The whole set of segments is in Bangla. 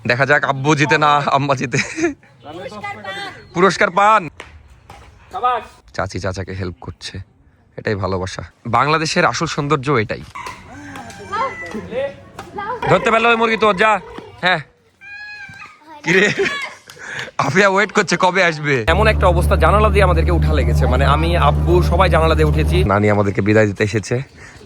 দেখা যাক আব্বু জিতে না আম্মা জিতে। পুরস্কার পান। চাচি চাচাকে হেল্প করছে, এটাই ভালোবাসা। বাংলাদেশের আসল সৌন্দর্য এটাই। ধরতে পারলো ওই মুরগি তো যা। হ্যাঁ কিরে আফিয়া ওয়েট করছে কবে আসবে। এমন একটা অবস্থা, জানালা দিয়ে আমাদেরকে উঠা লেগেছে, মানে আমি আব্বু সবাই জানালা দিয়ে উঠেছি। নানি আমাদেরকে বিদায় দিতে এসেছে,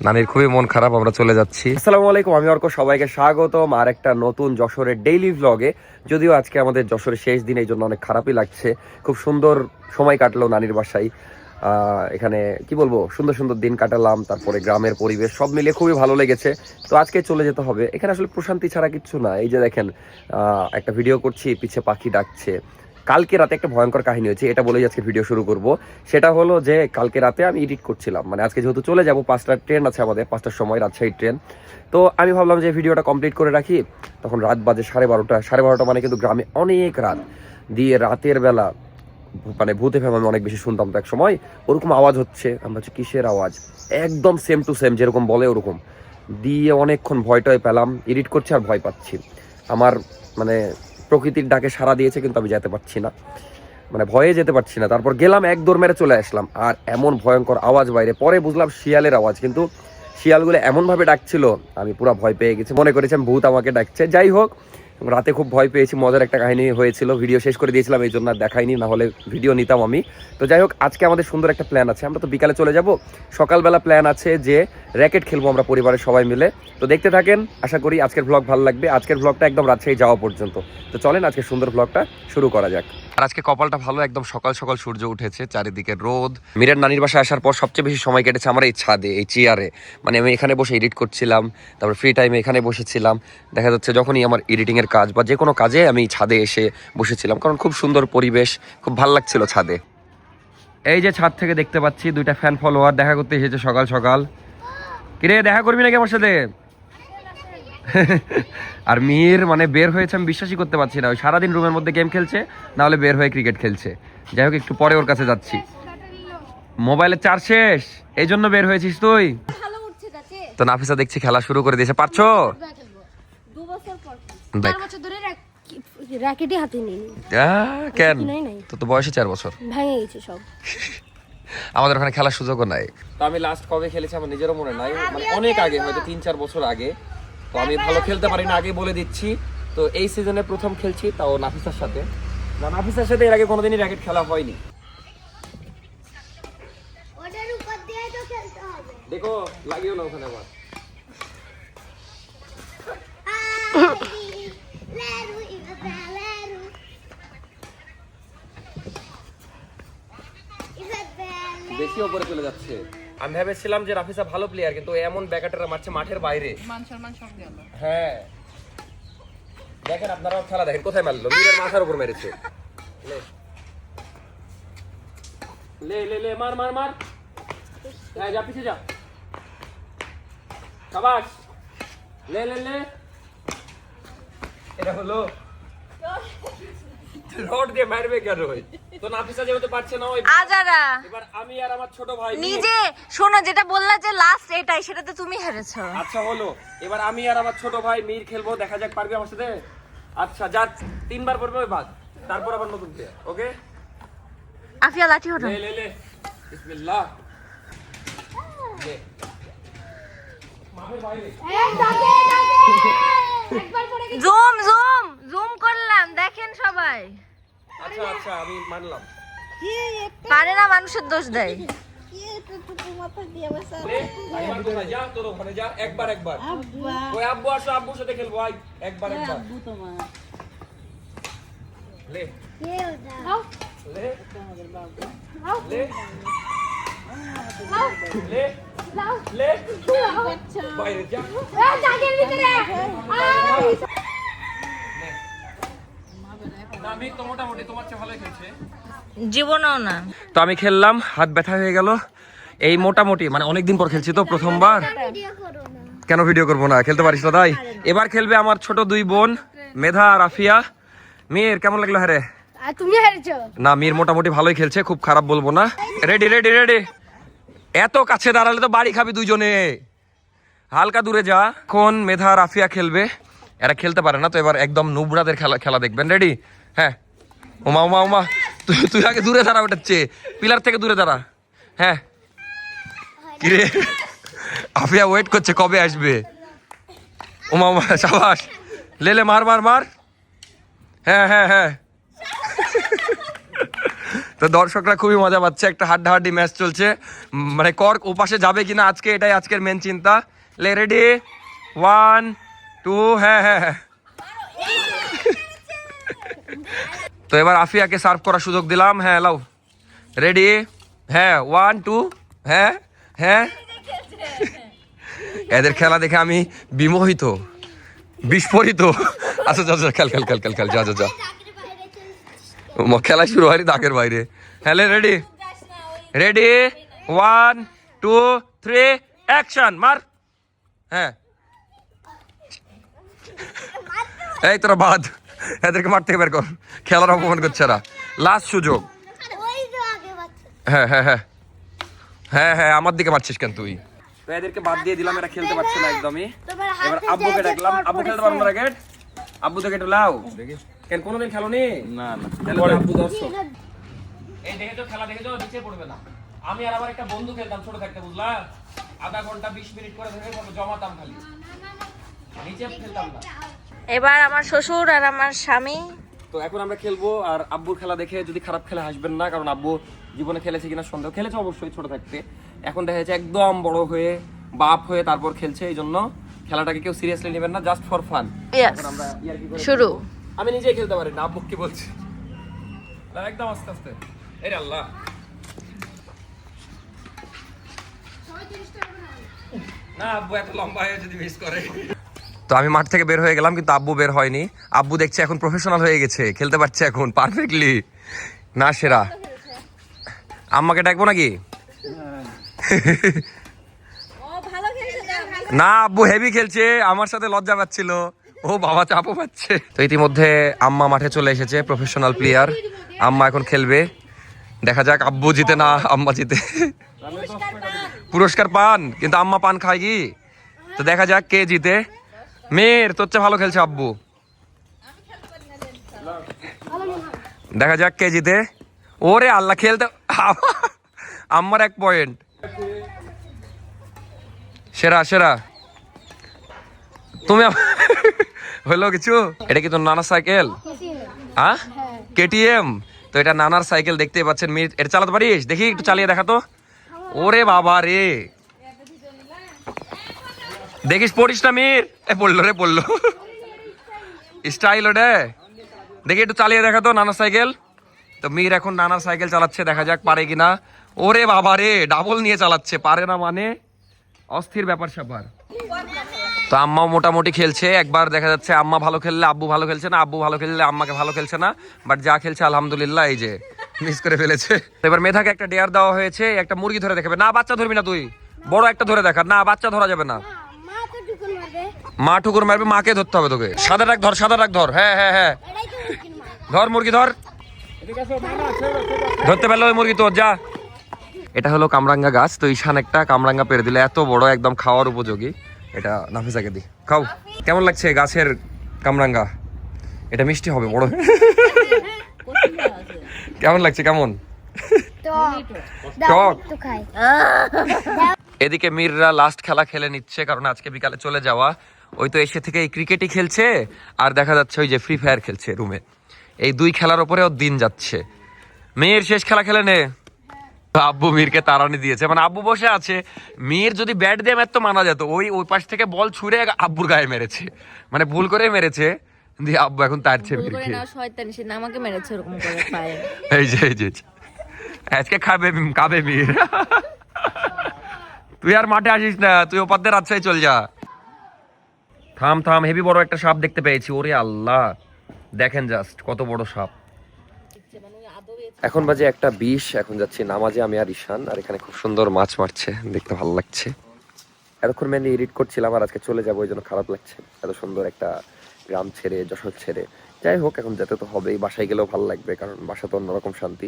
নানির খুবই মন খারাপ, আমরা চলে যাচ্ছি। আসসালামু আলাইকুম, আমি অর্ক, সবাইকে স্বাগতম আর একটা নতুন যশোরের ডেইলি ভ্লগে। যদিও আজকে আমাদের যশোরের শেষ দিন, এই জন্য অনেক খারাপই লাগছে। খুব সুন্দর সময় কাটলো নানির বাসায়, এখানে কি বলবো, সুন্দর সুন্দর দিন কাটালাম। তারপরে গ্রামের পরিবেশ সব মিলিয়ে খুবই ভালো লেগেছে। তো আজকে চলে যেতে হবে। এখানে আসলে প্রশান্তি ছাড়া কিচ্ছু না। এই যে দেখেন, একটা ভিডিও করছি, পিছে পাখি ডাকছে। কালকে রাতে একটা ভয়ঙ্কর কাহিনী হয়েছে, এটা বলেই আজকে ভিডিও শুরু করব। সেটা হলো যে কালকে রাতে আমি এডিট করছিলাম, মানে আজকে যেহেতু চলে যাব, 5টার ট্রেন আছে আমাদের, 5টার সময় রাজশাহী ট্রেন। তো আমি ভাবলাম যে ভিডিওটা কমপ্লিট করে রাখি। তখন রাত বাজে 12:30। 12:30 মানে কিন্তু গ্রামে অনেক রাত দিয়ে, রাতের বেলা মানে ভূতে ফেম আমি অনেক বেশি শুনতাম। তো এক সময় ওরকম আওয়াজ হচ্ছে, আমরা হচ্ছে কিসের আওয়াজ, একদম সেম টু সেম যেরকম বলে ওরকম দিয়ে অনেকক্ষণ ভয়টয় পেলাম। এডিট করছি আর ভয় পাচ্ছি। আমার মানে প্রকৃতির ডাকে সাড়া দিয়েছে, কিন্তু আমি যেতে পারছি না, মানে ভয়ে যেতে পারছি না। তারপর গেলাম, এক দৌড় মেরে চলে আসলাম। আর এমন ভয়ঙ্কর আওয়াজ বাইরে, পরে বুঝলাম শিয়ালের আওয়াজ, কিন্তু শিয়ালগুলো এমনভাবে ডাকছিল আমি পুরো ভয় পেয়ে গেছি, মনে করেছিলাম ভূত আমাকে ডাকছে। যাই হোক, রাতে খুব ভয় পেয়েছি, মজার একটা কাহিনী হয়েছিল। ভিডিও শেষ করে দিয়েছিলাম, এই জন্য আর দেখাইনি, না হলে ভিডিও নিতাম আমি। তো যাই হোক, আজকে আমাদের সুন্দর একটা প্ল্যান আছে। আমরা তো বিকালে চলে যাব, সকালবেলা প্ল্যান আছে যে র্যাকেট খেলবো আমরা পরিবারের সবাই মিলে। তো দেখতে থাকেন, আশা করি আজকের ভ্লগ ভালো লাগবে। আজকের ভ্লগটা একদম রাজশাহী যাওয়া পর্যন্ত। তো চলেন আজকে সুন্দর ভ্লগটা শুরু করা যাক। আর আজকে কপালটা ভালো, একদম সকাল সকাল সূর্য উঠেছে, চারিদিকে রোদ। মীরের নানির বাসায় আসার পর সবচেয়ে বেশি সময় কেটেছে আমার এই ছাদে, এই চেয়ারে। মানে আমি এখানে বসে এডিট করছিলাম, তারপর ফ্রি টাইমে এখানে বসেছিলাম। দেখা যাচ্ছে যখনই আমার এডিটিংয়ের কাজ বা যে কোনো কাজে আমি ছাদে এসে বসেছিলাম, কারণ খুব সুন্দর পরিবেশ, খুব ভালো লাগছিল ছাদে। এই যে ছাদ থেকে দেখতে পাচ্ছি দুইটা ফ্যান ফলোয়ার দেখা করতে এসেছে সকাল সকাল। কিরে দেখা করবি নাকি আমার সাথে? আর মীর মানে বের হয়েছে, আমি বিশ্বাসই করতে পারছি না। ওই সারাদিন রুমের মধ্যে গেম খেলছে, না হলে বের হয়ে ক্রিকেট খেলছে। যাই হোক, একটু পরে ওর কাছে যাচ্ছি। মোবাইলের চার্জ শেষ, এই জন্য বের হয়েছিস তুই? তো নাফিসা দেখছি খেলা শুরু করে দিয়েছে, পারছো? কেন, তো বয়সে 4 বছর ভেঙে গেছে সব। আমাদের ওখানে খেলার সুযোগও নাই। তো আমি লাস্ট কবে খেলেছি আমার নিজেরও মনে নাই, মানে অনেক আগে, হয়তো 3-4 বছর আগে। তো আমি ভালো খেলতে পারি না, আগে বলে দিচ্ছি। তো এই সিজনে প্রথম খেলছি, তাও নাফিসার সাথে। না, নাফিসার সাথে এর আগে কোনোদিনই র্যাকেট খেলা হয়নি। দেখো লাগিও না ওখানে আবার। বেশি উপরে চলে যাচ্ছে। আমি ভেবেছিলাম যে রাফিসা ভালো প্লেয়ার, কিন্তু এমন ব্যাকাটারা মারছে মাঠের বাইরে। হ্যাঁ দেখেন, আপনারাও খেলা দেখেন, কোথায় মারলো, মীরের মাথার উপর মেরেছে। লে লে লে মার মার মার, হ্যাঁ যা পিছে যা, শাবাশ, লে লে লে। এটা হলো রড দিয়ে মারবে কেন? তো নাফিসা যেহেতু পারছে না, ওই আজারা এবার আমি আর আমার ছোট ভাই নিজে শোনো, যেটা বললা যে লাস্ট এটাই, সেটাতে তুমি হেরেছো। আচ্ছা হলো, এবার আমি আর আমার ছোট ভাই মীর খেলবো, দেখা যাক পারবে আমার সাথে। আচ্ছা যা 3 বার পড়বে ওই বাদ, তারপর আবার নতুন প্লেয়ার। ওকে, আফিয়া লাঠি হটো। লে লে লে, বিসমিল্লাহ। লে মামের বাইরে জুম জুম জুম করলাম, দেখেন সবাই। আচ্ছা আচ্ছা আমি মানলাম। পারে না, মানুষের দোষ দেয়। যা তোর ওখানে যা, একবার একবার। ওই আব্বু আসো, আব্বুর সাথে খেলবো, আই একবার একবার। লে লে লে লে লে বাইরে যা। না আমি তো মোটামুটি তোমার চেয়ে ভালোই খেলছে, জীবনও না। তো আমি খেললাম, হাত ব্যথা হয়ে গেল। এই মোটামুটি মানে অনেকদিন পর খেলছি তো, প্রথমবার। কেন ভিডিও করবো না, খেলতে পারিস না তাই। এবার খেলবে আমার ছোট 2 বোন মেধা আর আফিয়া। মীর কেমন লাগলো? হ্যাঁ রে, তুমি হেরেছো না, মীর মোটামুটি ভালোই খেলছে, খুব খারাপ বলবো না। রেডি রেডি রেডি, এত কাছে দাঁড়ালে তো বাড়ি খাবি দুইজনে, হালকা দূরে যা। এখন মেধা আর আফিয়া খেলবে, এরা খেলতে পারে না, তো এবার একদম নুবরাদের খেলা খেলা দেখবেন। রেডি? হ্যাঁ। ওমা ওমা ওমা, তুই আগে দূরে দাঁড়া, ওটাচ্ছে পিলার থেকে দূরে দাঁড়া। হ্যাঁ। কিরে আফিয়া ওয়েট করছে কবে আসবে। ওমা ওমা, সাবাস, লেলে মার মার মার। হ্যাঁ হ্যাঁ হ্যাঁ। তো দর্শকরা খুবই মজা পাচ্ছে, একটা হাড্ডাহাড্ডি ম্যাচ চলছে। মানে কর্ক ওপাশে যাবে কিনা আজকে, এটাই আজকের মেন চিন্তা। লে রেডি, 1 2, হ্যাঁ হ্যাঁ হ্যাঁ। তো এবার আফিয়াকে সার্ভ করার সুযোগ দিলাম। হ্যাঁ লাও, রেডি, হ্যাঁ 1 2, হ্যাঁ হ্যাঁ। এদের খেলা দেখে আমি বিমোহিত, বিস্ফোরিত। আচ্ছা যা যা, খেল খেল খেল খেল খেল, যা যা যা। খেলা শুরু হয়নি দাগের বাইরে। হ্যালো, রেডি রেডি, 1 2 3, অ্যাকশন, মার। হ্যাঁ, এই তোরা বাদ, এদেরকে মারতে বের কর, খেলার অপমান করছে এরা। লাস্ট সুযোগ। হ্যাঁ হ্যাঁ হ্যাঁ হ্যাঁ হ্যাঁ, আমার দিকে মারছিস কেন তুই? তো এদেরকে বাদ দিয়ে দিলাম, এরা খেলতে পারছে না একদমই। এবার আব্বুকে ডাকলাম, আব্বু খেলতে পারবো না র্যাকেট, আব্বু থেকে একটু লাও। কেন কোনোদিন খেলোনি? না না, তাহলে আব্বু দর্শক। এই দেখেছো খেলা, দেখেছো, নিচে পড়বে না। আমি আর আমার একটা বন্ধু খেলতাম ছোট থাকতে, বুঝলা, আধা ঘন্টা 20 মিনিট করে ধরে কত জমাতাম, খালি নিচে খেলতাম না। এবার আমার শ্বশুর আর আমার স্বামী। তো এখন আমরা খেলবো, আর আব্বুর খেলা দেখে যদি খারাপ খেলা হাসবেন না, কারণ আব্বু জীবনে খেলেছে কিনা সন্দেহ। খেলেছে অবশ্যই ছোট থাকতে, এখন দেখা যাচ্ছে একদম বড় হয়ে বাপ হয়ে তারপর খেলছে, এই জন্য খেলাটাকে কেউ সিরিয়াসলি নেবেন না, জাস্ট ফর ফান। আমরা ইয়ার্কি করে শুরু। আমি নিজেই খেলতে পারি না, আব্বু কি বলছে, একদম আস্তে আস্তে। এই আল্লাহ, না আব্বু এত লম্বা হয়ে যদি মিস করে। তো আমি মাঠ থেকে বের হয়ে গেলাম, কিন্তু আব্বু বের হয়নি। আব্বু দেখছে এখন প্রফেশনাল হয়ে গেছে, খেলতে পারছে এখন পারফেক্টলি। না সেরা, আম্মাকে ডাকবো নাকি? না, আব্বু হেভি খেলছে, আমার সাথে লজ্জা পাচ্ছিল, ও বাবা চাপও পাচ্ছে। তো ইতিমধ্যে আম্মা মাঠে চলে এসেছে, প্রফেশনাল প্লেয়ার। আম্মা এখন খেলবে, দেখা যাক আব্বু জিতে না আম্মা জিতে। পুরস্কার পান, কিন্তু আম্মা পান খায় কি? তো দেখা যাক কে জিতে। মেয়ের তোর চেয়ে ভালো খেলছে আব্বু, দেখা যাক কে জিতে। ওরে আল্লাহ, খেলতে আম্মার 1 পয়েন্ট। সেরা সেরা, তুমি হইলো কিছু? এটা কি তোর নানার সাইকেল? হ্যাঁ, কেটিএম। তো এটা নানার সাইকেল, দেখতেই পাচ্ছেন। এটা চালাতে পারিস? দেখি একটু চালিয়ে দেখা তো। ওরে বাবা রে, দেখিস পড়িস না মির। এ পড়লো রে, পড়লো স্টাইল ওটা। দেখি একটু চালিয়ে দেখা তো নানার সাইকেল। তো মির এখন নানার সাইকেল চালাচ্ছে, দেখা যাক পারে কিনা। ওরে বাবা রে, ডাবল নিয়ে চালাচ্ছে, পারে না মানে অস্থির ব্যাপার স্যাপার। তো আম্মাও মোটামুটি খেলছে, একবার দেখা যাচ্ছে আম্মা ভালো খেললে আব্বু ভালো খেলছে না, আব্বু ভালো খেললে আম্মাকে ভালো খেলছে না। বাট যা খেলছে আলহামদুলিল্লাহ, এই যে মিস করে ফেলেছে। এবার মেধাকে একটা ডেয়ার দেওয়া হয়েছে, একটা মুরগি ধরে দেখাবে। না বাচ্চা ধরবি না তুই, বড় একটা ধরে দেখা। না বাচ্চা ধরা যাবে না, মা ঠুকুর মারবে, মাকে ধরতে হবে তোকে। সাদা রাখ ধর, সাদা রাখ ধর, হ্যাঁ হ্যাঁ হ্যাঁ, ধর মুরগি ধর, ধরতে পারলো ওই মুরগি তোর, যা। এটা হলো কামরাঙ্গা গাছ। তো ঈশান একটা কামরাঙ্গা পেরে দিলে, এত বড়, একদম খাওয়ার উপযোগী। এটা নাফিসাকে দি, খাও। কেমন লাগছে গাছের কামরাঙ্গা? এটা মিষ্টি হবে বড়। কেমন লাগছে, কেমন টক? এদিকে মীররা লাস্ট খেলা খেলে নিচ্ছে, কারণ আজকে বিকালে চলে যাওয়া। ওই তো এসে থেকে এই ক্রিকেটই খেলছে, আর দেখা যাচ্ছে ওই যে ফ্রি ফায়ার খেলছে রুমে। এই 2 খেলার উপরে ওর দিন যাচ্ছে। মেয়ের শেষ খেলা খেলে নে। আব্বু মীরকে তাড়ানি দিয়েছে, মানে আব্বু বসে আছে, মীর যদি ব্যাট দিয়ে ম্যাচ তো মানা যেত, ওই পাশ থেকে বল ছুঁড়ে আব্বুর গায়ে মেরেছে, মানে ভুল করে মেরেছে। দিয়ে আব্বু এখন তাড়ছে মীরকে। আমাকে মেরেছে ওরকম করে পায়ে। এই যে এই যে আজকে কাবে মীর। তুই আর মাঠে আসিস না, তুই ওপাদের রাজশাহী চল যা। থাম থাম, হেভি বড় একটা সাপ দেখতে পেয়েছি। ওরে আল্লাহ, দেখেন জাস্ট কত বড় সাপ। এখন বাজে 1:20, এখন যাচ্ছি নামাজে আমি আর ঈশান। আর এখানে খুব সুন্দর মাছ মারছে, দেখতে ভালো লাগছে। এতক্ষণ মেনলি এডিট করছিলাম, আর আজকে চলে যাবো, ওই জন্য খারাপ লাগছে। এত সুন্দর একটা গ্রাম ছেড়ে, যশোর ছেড়ে। যাই হোক, এখন যেতে তো হবেই, বাসায় গেলেও ভালো লাগবে, কারণ বাসা তো অন্যরকম শান্তি।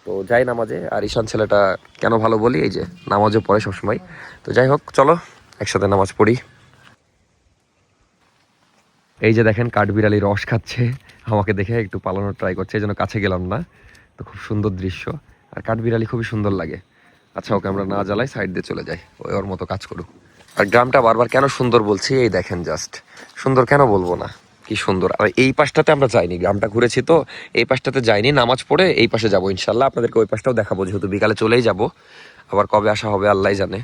তো যাই নামাজে। আর ঈশান ছেলেটা কেন ভালো বলি, এই যে নামাজও পড়ে সবসময়। তো যাই হোক, চলো একসাথে নামাজ পড়ি। এই যে দেখেন কাঠবিড়ালি রস খাচ্ছে, আমাকে দেখে একটু পালানোর ট্রাই করছে, এই জন্য কাছে গেলাম না। তো খুব সুন্দর দৃশ্য, আর কাঠবিড়ালি খুবই সুন্দর লাগে। আচ্ছা, ওকে আমরা না জ্বালাই, সাইড দিয়ে চলে যাই, ওই ওর মতো কাজ করুক। আর গ্রামটা বারবার কেন সুন্দর বলছি, এই দেখেন জাস্ট, সুন্দর কেন বলবো না, কি সুন্দর। আর এই পাশটাতে আমরা যাইনি, গ্রামটা ঘুরেছি তো এই পাশটাতে যাইনি, নামাজ পড়ে এই পাশে যাবো ইনশাল্লাহ, আপনাদেরকে ওই পাশটাও দেখাবো, যেহেতু বিকালে চলেই যাব, আবার কবে আসা হবে আল্লাহ জানে।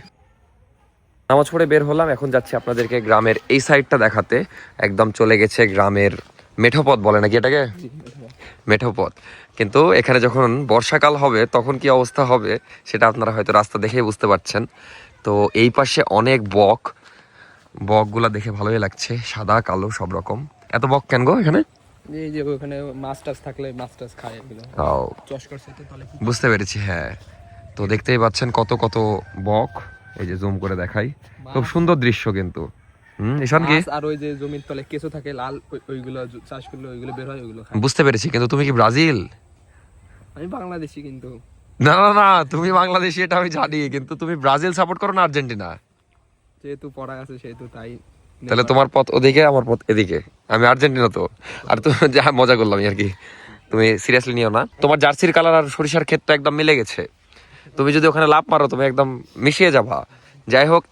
নামাজ পড়ে বের হলাম, এখন যাচ্ছি আপনাদেরকে গ্রামের এই সাইডটা দেখাতে। একদম চলে গেছে গ্রামের মেঠোপথ বলে নাকি এটাকে, মেঠোপথ। কিন্তু এখানে যখন বর্ষাকাল হবে তখন কি অবস্থা হবে সেটা আপনারা হয়তো রাস্তা দেখেই বুঝতে পারছেন। তো এই পাশে অনেক বকগুলা দেখে ভালোই লাগছে, সাদা কালো সব রকম। এত বক কেন গো এখানে? এই যে ওখানে মাছ টাছ থাকলে মাছ টাছ খায় এগুলো। চাষ করছে তো তাহলে বুঝতে পেরেছি, হ্যাঁ। তো দেখতেই পাচ্ছেন কত কত বক, এই যে জুম করে দেখাই, খুব সুন্দর দৃশ্য কিন্তু। ঈশান কি? আর ওই যে জমির তলে কেঁচো থাকে লাল, ওইগুলো চাষ করলে ওইগুলো বের হয়, ওইগুলো খায়। বুঝতে পেরেছি, কিন্তু তুমি কি ব্রাজিল? আমি বাংলাদেশি কিন্তু। না না না, তুমি বাংলাদেশি এটা আমি জানি, কিন্তু তুমি ব্রাজিল সাপোর্ট করো না আর্জেন্টিনা? যেহেতু পড়া আছে সেহেতু তাই। তাহলে তোমার পথ ওদিকে, আমার পথ এদিকে, আমি আর্জেন্টিনা তো। আর তুমি যা মজা করলাম আর কি, তুমি সিরিয়াসলি নিও না। তোমার জার্সির কালার আর সরিষার ক্ষেতটা একদম মিলে গেছে, তুমি যদি ওখানে লাভ মারো তুমি একদম মিশিয়ে যাবা। যাই হোক,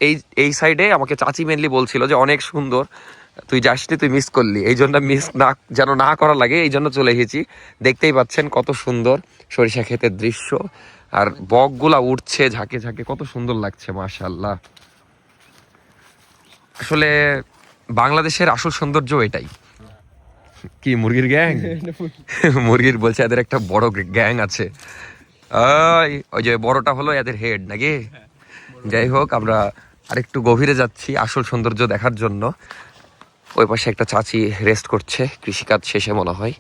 এই সাইডে আমাকে চাচি মেনলি বলছিল যে অনেক সুন্দর, তুই যাসনি, তুই মিস করলি, এই জন্য মিস না যেন না করা লাগে এই জন্য চলে এসেছি। দেখতেই পাচ্ছেন কত সুন্দর সরিষা ক্ষেতের দৃশ্য, আর বকগুলা উঠছে ঝাঁকে ঝাঁকে, কত সুন্দর লাগছে মাশাআল্লাহ। আসলে বাংলাদেশের আসল সৌন্দর্য এটাই। কি মুরগির গ্যাং? মুরগির বলছে এদের একটা বড় গ্যাং আছে, ওই যে বড়টা হলো এদের হেড নাকি? যাই হোক, আমরা আরেকটু গভীরে যাচ্ছি আসল সৌন্দর্য দেখার জন্য। ওই পাশে একটা চাচি রেস্ট করছে, কৃষিকাজ শেষে মনে হয়।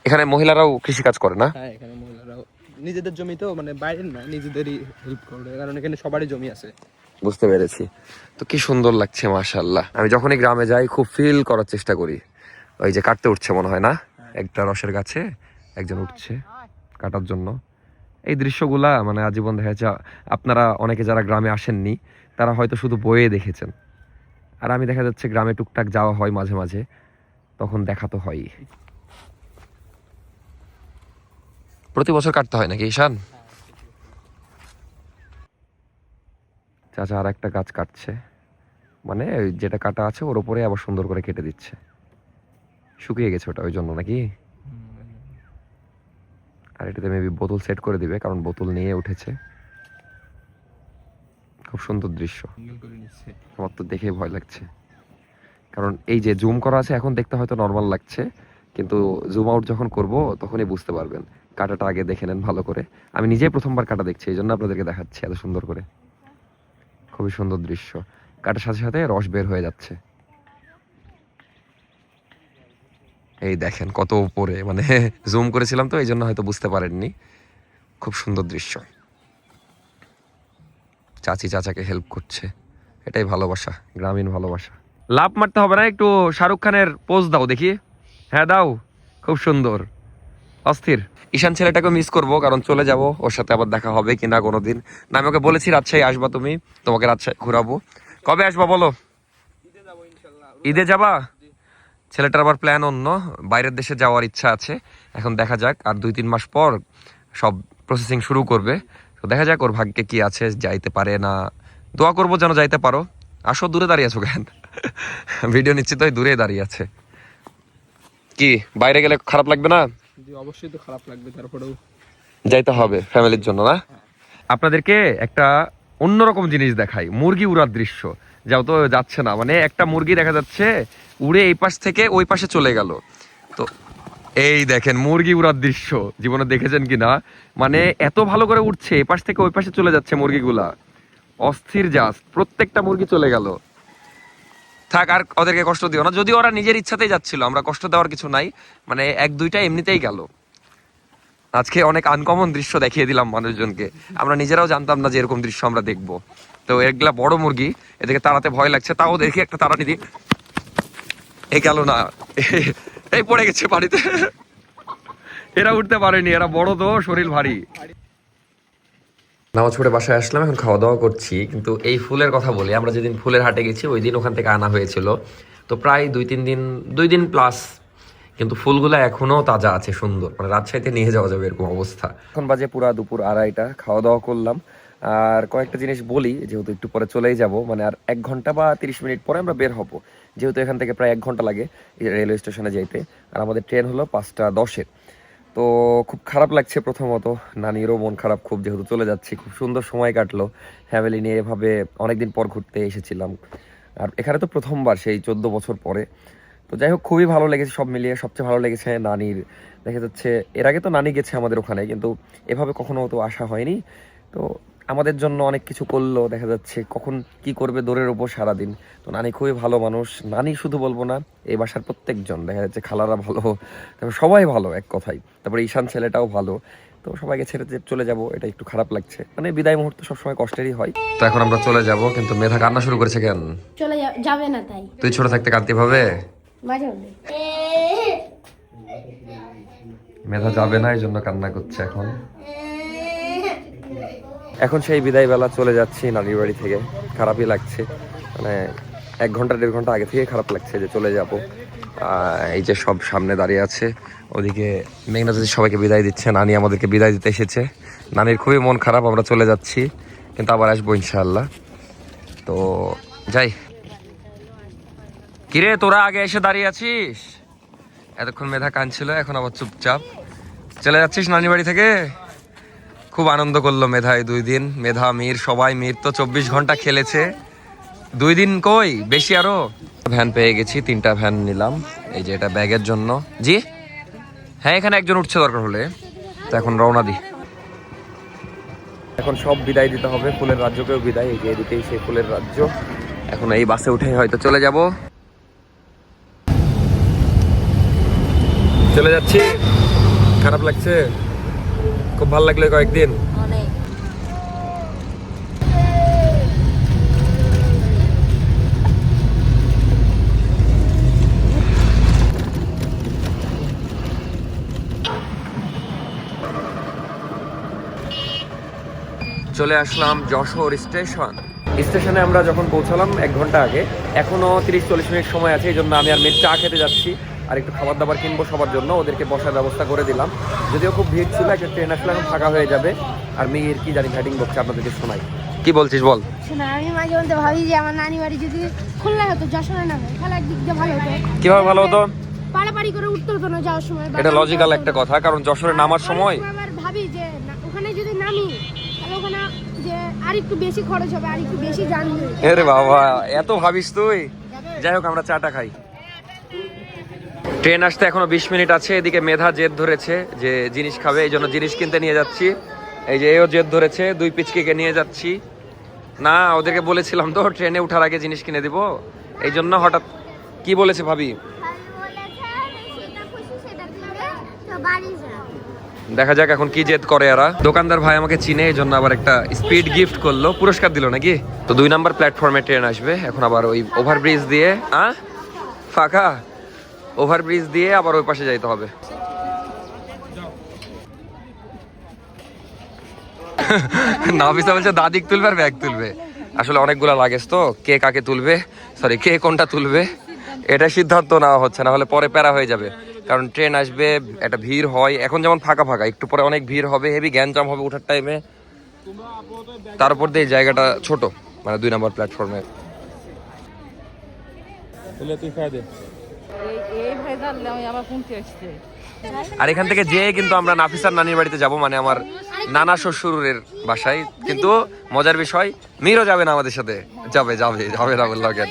এখানে মহিলারাও কৃষিকাজ করে না? হ্যাঁ, এখানে মহিলারাও নিজেদের জমি তো, মানে বাইরের না, নিজেদেরই হেল্প করে, কারণ এখানে সবারই জমি আছে। বুঝতে পেরেছি। তো কি সুন্দর লাগছে মাশাআল্লাহ। আমি যখনই গ্রামে যাই খুব ফিল করার চেষ্টা করি। ওই যে কাটতে উঠছে মনে হয় না, একটা রসের গাছে একজন উঠছে কাটার জন্য। এই দৃশ্যগুলা মানে আজীবন দেখা যাচ্ছে, আপনারা অনেকে যারা গ্রামে আসেননি তারা হয়তো শুধু বইয়ে দেখেছেন, আর আমি দেখা যাচ্ছে গ্রামে টুকটাক যাওয়া হয় মাঝে মাঝে, তখন দেখা তো হয়। প্রতি বছর কাটতে হয় নাকি ঈশান? চাচা আর একটা গাছ কাটছে, মানে ওই যেটা কাটা আছে ওর উপরে আবার সুন্দর করে কেটে দিচ্ছে, শুকিয়ে গেছে ওটা ওই জন্য নাকি? আর এটাতে মেবি বোতল সেট করে দিবে, কারণ বোতল নিয়ে উঠেছে। খুব সুন্দর দৃশ্য, আমার তো দেখে ভয় লাগছে, কারণ এই যে জুম করা আছে এখন দেখতে হয়তো নর্মাল লাগছে, কিন্তু জুম আউট যখন করব তখনই বুঝতে পারবেন। কাটাটা আগে দেখে নেন ভালো করে, আমি নিজেই প্রথমবার কাটা দেখছি এই জন্য আপনাদেরকে দেখাচ্ছি এত সুন্দর করে। খুবই সুন্দর দৃশ্য, কাটার সাথে সাথে রস বের হয়ে যাচ্ছে। এই দেখেন কত উপরে, মানে জুম করেছিলাম তো এই জন্য হয়তো বুঝতে পারেননি। খুব সুন্দর দৃশ্য, চাচি চাচাকে হেল্প করছে, এটাই ভালোবাসা, গ্রামীণ ভালোবাসা। লাভ মারতে হবে না, একটু শাহরুখ খানের পোজ দাও দেখি। হ্যাঁ দাও, খুব সুন্দর, অস্থির। ঈশান ছেলেটাকে মিস করবো, কারণ চলে যাব, ওর সাথে আবার দেখা হবে কিনা কোনোদিন। না আমি ওকে বলেছি রাজশাহী আসবা তুমি, তোমাকে রাজশাহী ঘুরাবো। কবে আসবা বলো? ঈদে যাবা? ছেলেটার আবার প্ল্যান অন্য, বাইরের দেশে যাওয়ার ইচ্ছা আছে। এখন দেখা যাক, আর 2-3 মাস পর সব প্রসেসিং শুরু করবে, তো দেখা যাক ওর ভাগ্যে কি আছে, যাইতে পারে না। দোয়া করবো যেন যাইতে পারো। আসো, দূরে দাঁড়িয়ে আছো কেন? ভিডিও নিচ্ছি তো, দূরে দাঁড়িয়ে আছে। কি বাইরে গেলে খারাপ লাগবে না? অবশ্যই তো খারাপ লাগবে, তারপরেও যাইতে হবে ফ্যামিলির জন্য না? আপনাদেরকে একটা অন্যরকম জিনিস দেখাই, মুরগি উড়ার দৃশ্য। যাও তো, যাচ্ছে না, মানে একটা মুরগি দেখা যাচ্ছে উড়ে এই পাশ থেকে ওই পাশে চলে গেল। তো এই দেখেন মুরগি উড়ার দৃশ্য, জীবনে দেখেছেন কিনা, মানে এত ভালো করে উঠছে, এই পাশ থেকে ওই পাশে চলে যাচ্ছে মুরগিগুলা, অস্থির জাস্ট। প্রত্যেকটা মুরগি চলে গেল। থাক, আর ওদেরকে কষ্ট দিও না, যদি ওরা নিজের ইচ্ছাতেই যাচ্ছিল, আমরা কষ্ট দেওয়ার কিছু নাই, মানে 1-2টা এমনিতেই গেল। আজকে অনেক আনকমন দৃশ্য দেখিয়ে দিলাম মানুষজনকে, আমরা নিজেরাও জানতাম না যে এরকম দৃশ্য আমরা দেখবো। তো এগুলা বড় মুরগি, এদেরকে তাড়াতে ভয় লাগছে, তাও দেখি একটা তাড়ানি দিই। এ গেল না, এই পড়ে গেছে বাড়িতে। এরা উঠতে পারেনি, এরা বড় তো, শরীর ভারী। নামাজ পড়ে বাসায় আসলাম, এখন খাওয়া দাওয়া করছি। কিন্তু এই ফুলের কথা বলি, আমরা যেদিন ফুলের হাটে গেছি ওই দিন ওখান থেকে আনা হয়েছিল। তো তো প্রায় 2 দিন প্লাস, কিন্তু ফুলগুলো এখনো তাজা আছে, সুন্দর, মানে রাজশাহীতে নিয়ে যাওয়া যাবে এরকম অবস্থা। এখন বাজে পুরা দুপুর 2:30, খাওয়া দাওয়া করলাম। আর কয়েকটা জিনিস বলি, যেহেতু একটু পরে চলেই যাব, মানে আর 1 ঘন্টা বা 30 মিনিট পরে আমরা বের হব, যেহেতু এখান থেকে প্রায় 1 ঘন্টা লাগে রেলওয়ে স্টেশনে যাইতে, আর আমাদের ট্রেন হলো 5:10-এ। তো খুব খারাপ লাগছে প্রথমত, নানিরও মন খারাপ খুব, যেহেতু চলে যাচ্ছি। খুব সুন্দর সময় কাটলো ফ্যামিলি নিয়ে, এভাবে অনেকদিন পর ঘুরতে এসেছিলাম, আর এখানে তো প্রথমবার সেই 14 বছর পরে। তো যাই হোক, খুবই ভালো লেগেছে সব মিলিয়ে। সবচেয়ে ভালো লেগেছে নানির, দেখা যাচ্ছে এর আগে তো নানি গেছে আমাদের ওখানে, কিন্তু এভাবে কখনো তো আসা হয়নি। তো আমাদের জন্য অনেক কিছু করলো, দেখা যাচ্ছে কখন কি করবে দৌড়ের উপর সারাদিন। তো নানি খুবই ভালো মানুষ, নানি শুধু বলবো না, এই বাসার প্রত্যেকজন, দেখা যাচ্ছে খালারা ভালো, তারপর সবাই ভালো এক কথায়। তারপরে ঈশান ছেলেটাও ভালো। তো সবাইকে ছেড়ে যে চলে যাব, এটা একটু খারাপ লাগছে, মানে বিদায় মুহূর্ত সবসময় কষ্টেরই হয়। তো এখন আমরা চলে যাব, কিন্তু মেধা কান্না শুরু করেছে কেন? চলে যাবে না তাই। তুই ছোট থাকতে কাঁদতে ভাবে, মাঝে মধ্যে মেধা যাবে না, এই জন্য কান্না করছে এখন। এখন সেই বিদায় বেলা চলে যাচ্ছি নানির বাড়ি থেকে, খারাপই লাগছে, মানে 1 ঘন্টা 1.5 ঘন্টা আগে থেকে খারাপ লাগছে যে চলে যাব। এই যে সব সামনে দাঁড়িয়ে আছে, ওদিকে মেঘনা যদি সবাইকে বিদায় দিচ্ছে, নানি আমাদেরকে বিদায় দিতে এসেছে। নানির খুবই মন খারাপ, আমরা চলে যাচ্ছি, কিন্তু আবার আসবো ইনশাআল্লাহ। তো যাই। কিরে তোরা আগে এসে দাঁড়িয়ে আছিস? এতক্ষণ মেধা কাঁদছিল, এখন আবার চুপচাপ চলে যাচ্ছিস নানি বাড়ি থেকে। খুব আনন্দ করলো মেধা এই 2 দিন, মেধা মীর সবাই। মীর তো 24 ঘন্টা খেলেছে, 2 দিন কই বেশি আরো। ভ্যান পেয়ে গেছি, 3টা ভ্যান নিলাম। এই যে এটা ব্যাগের জন্য। জি হ্যাঁ, এখানে একজন উঠছে দরকার হলে। তো এখন রওনা দি। এখন সব বিদায় দিতে হবে, ফুলের রাজ্যকেও বিদায়। এই যে এদিকেই সেই ফুলের রাজ্য। এখন এই বাসে উঠে হয়তো চলে যাব। চলে যাচ্ছি, খারাপ লাগছে, খুব ভালো লাগলো কয়েকদিন। অনেক। চলে আসলাম যশোর স্টেশন। স্টেশনে আমরা যখন পৌঁছালাম 1 ঘন্টা আগে, এখনো 30-40 মিনিট সময় আছে। এই জন্য আমি আর মেয়ের চা খেতে যাচ্ছি, আর একটু খাবার দাবার কিনবো সবার জন্য। ওদেরকে বসার ব্যবস্থা করে দিলাম, যদিও খুব ভিড় ছিল। একটা ট্রেন আসলে এখন ফাঁকা হয়ে যাবে। আর মেয়ের কি জানি ফ্যাটিং বকছে, আপনাদেরকে শোনাই। কি বলছিস বল? শোনা, আমি মাঝে মধ্যে ভাবি যে আমার নানি বাড়ি যদি খুলনা হতো, যশোরে না হয়, তাহলে একদিক দিয়ে ভালো হতো। কিভাবে ভালো হতো? পাড়াপাড়ি করে উঠতে হতো না যাওয়ার সময়। এটা লজিক্যাল একটা কথা, কারণ যশোরে নামার সময় আবার ভাবি যে ওখানে যদি নামি, তাহলে ওখানে যে আর একটু বেশি খরচ হবে, আর একটু বেশি জানবে। আরে বাবা, এত ভাবিস তুই। যাই হোক, আমরা চাটা খাই। ট্রেন আসতে এখনো 20 মিনিট আছে। এদিকে মেধা জেদ ধরেছে যে জিনিস খাবে, এই জন্য জিনিস কিনতে নিয়ে যাচ্ছি। এই যে এও জেদ ধরেছে, 2 পিচকিকে নিয়ে যাচ্ছি। না, ওদেরকে বলেছিলাম তো ট্রেনে ওঠার আগে জিনিস কিনে দিব, এই জন্য হঠাৎ। কি বলেছে ভাবি? দেখা যাক এখন কি জেদ করে এরা। দোকানদার ভাই আমাকে চিনে, এই জন্য আবার একটা স্পিড গিফট করলো, পুরস্কার দিল নাকি। তো 2 নাম্বার প্ল্যাটফর্মে ট্রেন আসবে। এখন আবার ওই ওভারব্রিজ দিয়ে, ফাঁকা ওভারব্রিজ দিয়ে আবার ওই পাশে যাইতে হবে। নাফিসা বলছে দাদিক তুলবে আর ব্যাগ তুলবে। আসলে অনেকগুলা লাগেজ, তো কে কাকে তুলবে, সরি কে কোনটা তুলবে, এটা সিদ্ধান্ত নেওয়া হচ্ছে, না হলে পরে প্যারা হয়ে যাবে। কারণ ট্রেন আসবে, একটা ভিড় হয়। এখন যেমন ফাঁকা ফাঁকা, একটু পরে অনেক ভিড় হবে, হেভি গ্যাঞ্জাম হবে ওঠার টাইমে। তার উপর দিয়ে জায়গাটা ছোট, মানে 2 নাম্বার প্ল্যাটফর্মে। আর এখান থেকে যেয়ে কিন্তু আমরা নাফিসার নানির বাড়িতে যাব, মানে আমার নানা শ্বশুরের বাসায়। কিন্তু মজার বিষয়, মীরও যাবে না আমাদের সাথে। যাবে যাবে যাবে না বললো কেন?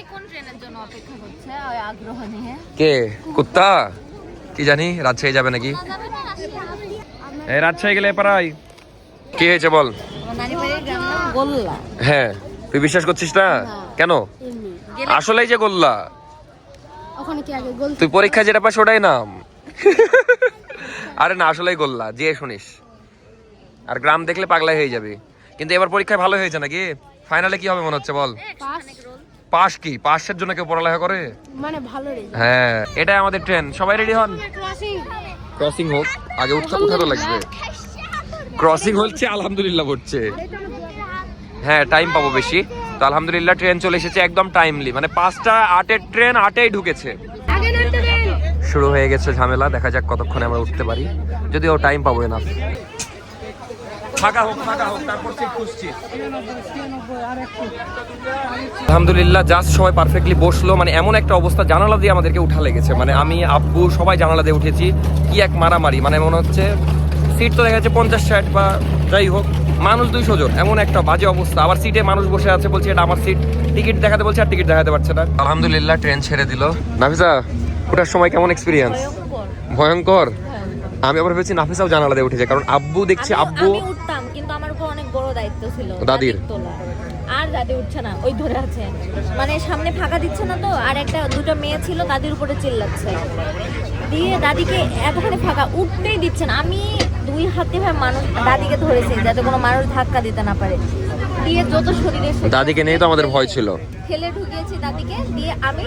কে কুত্তা? কি জানি, রাজশাহী যাবে নাকি? এই রাজশাহী গেলে পারাই কি হয়েছে বল? হ্যাঁ, তুই বিশ্বাস করছিস না কেন? আসলেই যে গোল্লা, তুই পরীক্ষা যেটা পাস ওটাই নাম। আরে না, আসলেই গোল্লা, যে শুনিস। আর গ্রাম দেখলে পাগলা হয়ে যাবে। কিন্তু এবার পরীক্ষায় ভালো হয়েছে নাকি? ফাইনালে কি হবে মনে হচ্ছে বল? পাস। কি পাসের জন্য কেউ পড়ালেখা করে? মানে ভালো রে। হ্যাঁ, এটাই আমাদের ট্রেন। সবাই রেডি হন। ক্রসিং হোক, আগে উঠাতে লাগবে। ক্রসিং হচ্ছে, আলহামদুলিল্লাহ পড়ছে। হ্যাঁ, টাইম পাবো বেশি। তো আলহামদুলিল্লাহ ট্রেন চলে এসেছে একদম টাইমলি, মানে 5:08-এর ট্রেন 8-এই ঢুকেছে। আগে নামতে দেন। শুরু হয়ে গেছে ঝামেলা, দেখা যাক কতক্ষণে আমরা উঠতে পারি, যদিও টাইম পাবো না। ফাঁকা হোক তারপর সিট খুঁজছি। আলহামদুলিল্লাহ জাস্ট সবাই পারফেক্টলি বসলো, মানে এমন একটা অবস্থা জানালা দিয়ে আমাদেরকে উঠা লেগেছে, মানে আমি আব্বু সবাই জানালা দিয়ে উঠেছি। কি এক মারামারি, মানে মনে হচ্ছে সিট তো দেখা যাচ্ছে 50-60 বা যাই হোক, মানুষ 200 জন, এমন একটা বাজে অবস্থা। আবার সিটে মানুষ বসে আছে, বলছে এটা আমার সিট, টিকিট দেখাতে বলছে আর টিকিট দেখাতে পারছে না। আলহামদুলিল্লাহ ট্রেন ছেড়ে দিল। নাফিসা ওঠার সময় কেমন এক্সপিরিয়েন্স? ভয়ঙ্কর। আমি আবার ভেবেছি নাফিসাও জানালা দিয়ে উঠেছে, কারণ আব্বু দেখছি আব্বু আমি উঠতাম, কিন্তু আমার উপর অনেক বড় দায়িত্ব ছিল দাদির তোলা। আর দাদি উঠছে না, ওই ধরে আছে, মানে সামনে ফাঁকা দিচ্ছে না তো, আর দুটো মেয়ে ছিল দাদির উপরে চিল্লাচ্ছে, দিয়ে দাদিকে এতখানি ফাঁকা উঠতেই দিচ্ছে না। আমি 2 হাতে ভাই মানুষ দাদিকে ধরেছি যাতে কোনো মানুষ ধাক্কা দিতে না পারে, দিয়ে যত শরীরে দাদিকে নিয়ে তো আমাদের ভয় ছিল, ঠেলে ঢুকিয়েছি দাদিকে, দিয়ে আমি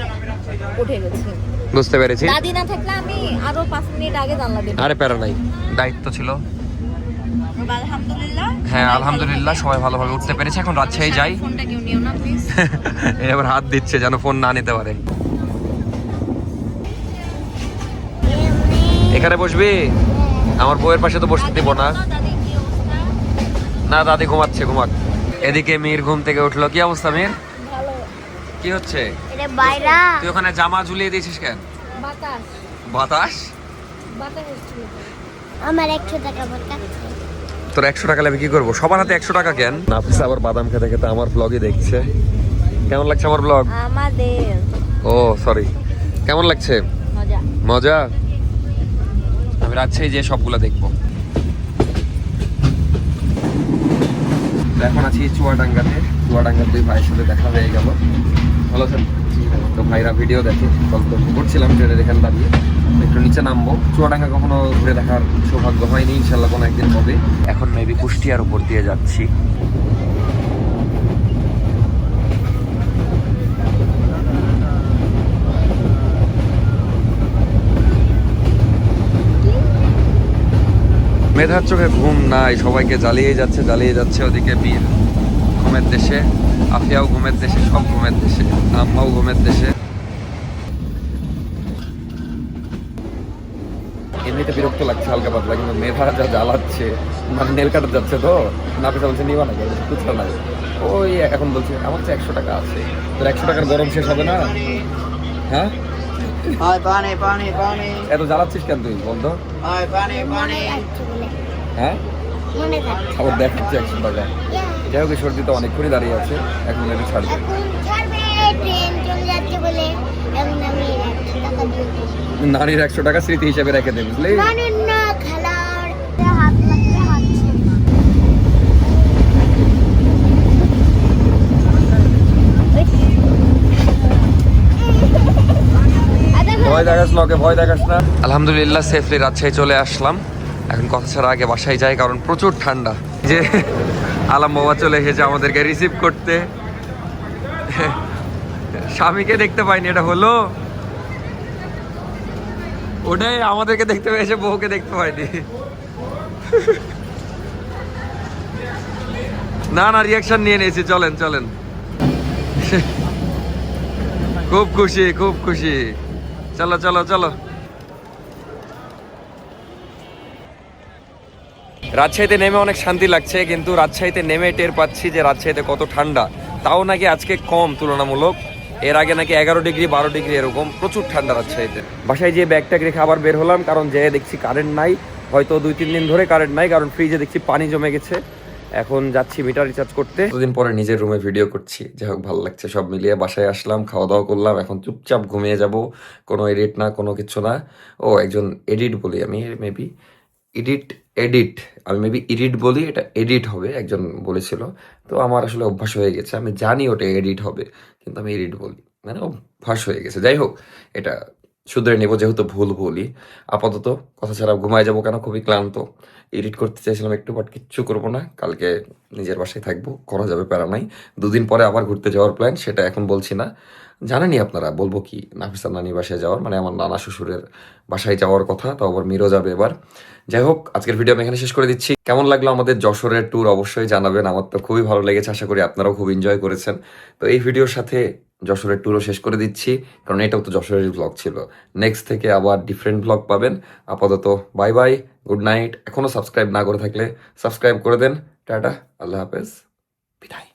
উঠে গেছি। বুঝতে পেরেছি। দাদি না থাকলে আমি আরো 5 মিনিট আগে জানলা দিতাম। আরে প্যারা নাই, দায়িত্ব ছিল। আলহামদুলিল্লাহ, হ্যাঁ আলহামদুলিল্লাহ সবাই ভালোভাবে উঠতে পেরেছে। এখন রাজশাহী যাই। ফোনটা কেউ নিও না প্লিজ। এবার হাত দিচ্ছে যেন ফোন না নিতে পারে। এখানে বসবি? আমার বউয়ের পাশে তো বসতে দিব না। দাদির কি অবস্থা? না দাদি ঘুমাচ্ছে, ঘুমাক। এদিকে মীর ঘুম থেকে উঠলো। কি অবস্থা মীর? ভালো। কি হচ্ছে? এটা বাইরা তুই ওখানে জামা ঝুলিয়ে দিয়েছিস কেন? বাতাস বাতাস? বাতাস হচ্ছিল। আমার 100 টাকা ভরকা। তোর 100 টাকা আমি কি করবো? সবার হাতে 100 টাকা কেন? নাফিস আবার বাদাম খেতে খেতে আমার ব্লগই দেখছে। কেমন লাগছে আমার ব্লগ? আমাদের ও সরি, কেমন লাগছে? মজা। মজা? আমি রাজশাহী যে সবগুলো দেখবো। এখন আছি চুয়াডাঙ্গাতে। চুয়াডাঙ্গার 2 ভাইয়ের সাথে দেখা হয়ে গেল। ভালো আছেন? তো ভাইরা ভিডিও দেখে, গল্প করছিলাম ট্রেনের এখানে দাঁড়িয়ে। একটু নিচে নামবো। চুয়াডাঙ্গা কখনো ঘুরে দেখার সৌভাগ্য হয়নি, ইনশাল্লাহ কোনো একদিন হবে। এখন মেবি কুষ্টিয়ার উপর দিয়ে যাচ্ছি। মেধার চোখে ঘুম নাই, সবাইকে জ্বালিয়ে যাচ্ছে। ওদিকে বীর ঘুমের দেশে, আফিয়াও ঘুমের দেশে, সব ঘুমের দেশে, আম্মাও ঘুমের দেশে। এমনিতে বিরক্ত লাগছে হালকা পাতলা, কিন্তু মেধা যা জ্বালাচ্ছে, মানে নেল কাটার যাচ্ছে তো। নাফিসা বলছে নিবা না, খুচরা নাই। ওই এখন বলছে আমার তো 100 টাকা আছে। তোর 100 টাকার গরম শেষ হবে না? হ্যাঁ এত জ্বালাচ্ছিস কেন তুই বলতো? হ্যাঁ মনে থাকে। আবার দেখাচ্ছে 100 টাকা। যাই হোক সর্দি তো অনেকক্ষণই দাঁড়িয়ে আছে, এখন এটা ছাড়বে। এখন ছাড়বে, ট্রেন চলে যাচ্ছে বলে এখন আমি 100 টাকা দিয়ে নারীর 100 টাকা স্মৃতি হিসেবে রেখে দেবে, বুঝলি? জানেন না খেলার হাত লাগতে হচ্ছে। ভয় দেখাস না ওকে, ভয় দেখাস না। আলহামদুলিল্লাহ সেফলি রাজশাহী চলে আসলাম। এখন কথা ছাড়া আগে বাসায় যাই, কারণ প্রচুর ঠান্ডা। যে আলাম বাবা চলে এসেছে আমাদেরকে রিসিভ করতে। স্বামীকে দেখতে পাইনি, এটা হলো? ওটাই আমাদেরকে দেখতে পেয়েছে, বউকে দেখতে পাইনি। না না রিয়াকশন নিয়ে নিয়েছি, চলেন চলেন। খুব খুশি, খুব খুশি। চলো চলো চলো। রাজশাহীতে নেমে অনেক শান্তি লাগছে, কিন্তু রাজশাহীতে নেমে টের পাচ্ছি যে রাজশাহীতে কত ঠান্ডা। তাও নাকি আজকে কম তুলনামূলক, এর আগে নাকি 11 ডিগ্রি 12 ডিগ্রি এরকম, প্রচুর ঠান্ডা রাজশাহীতে। বাসায় যে ব্যাগটা রেখে আবার বের হলাম, কারণ যেয়ে দেখছি কারেন্ট নাই। হয়তো 2-3 দিন ধরে কারেন্ট নাই, কারণ ফ্রিজে দেখছি পানি জমে গেছে। এখন যাচ্ছি মিটার রিচার্জ করতে। দুদিন পরে নিজের রুমে ভিডিও করছি, যাই হোক ভালো লাগছে সব মিলিয়ে। বাসায় আসলাম, খাওয়া দাওয়া করলাম, এখন চুপচাপ ঘুমিয়ে যাব। কোনো এডিট না, কোনো কিছু না। ও একজন এডিট বলি আমি, মেবি আমি মেবি এডিট বলি, এটা এডিট হবে একজন বলেছিল। তো আমার আসলে অভ্যাস হয়ে গেছে, আমি জানি ওটা এডিট হবে, কিন্তু আমি এডিট বলি, মানে অভ্যাস হয়ে গেছে। যাই হোক এটা শুধরে নেবো, যেহেতু ভুল বলি। আপাতত কথা ছাড়া ঘুমায় যাবো, কেন খুবই ক্লান্ত। এডিট করতে চাইছিলাম একটু, বাট কিচ্ছু করবো না। কালকে নিজের বাসায় থাকবো, করা যাবে, প্যারা নাই। 2 দিন পরে আবার ঘুরতে যাওয়ার প্ল্যান, সেটা এখন বলছি না। জানেনই আপনারা, বলবো কি, নাফিসার নানি বাসায় যাওয়ার মানে আমার নানা শ্বশুরের বাসায় যাওয়ার কথা, তো আবার মিরও যাবে এবার। যাই হোক, আজকের ভিডিও আমি এখানে শেষ করে দিচ্ছি। কেমন লাগলো আমাদের যশোরের ট্যুর অবশ্যই জানাবেন, আমার তো খুবই ভালো লেগেছে, আশা করি আপনারাও খুব এনজয় করেছেন। তো এই ভিডিওর সাথে যশোরের ট্যুরও শেষ করে দিচ্ছি, কারণ এটাও তো যশোরের ব্লগ ছিল। নেক্সট থেকে আবার ডিফারেন্ট ব্লগ পাবেন। আপাতত বাই বাই, গুড নাইট। এখনও সাবস্ক্রাইব না করে থাকলে সাবস্ক্রাইব করে দেন। টাটা, আল্লাহ হাফেজ, বিদায়।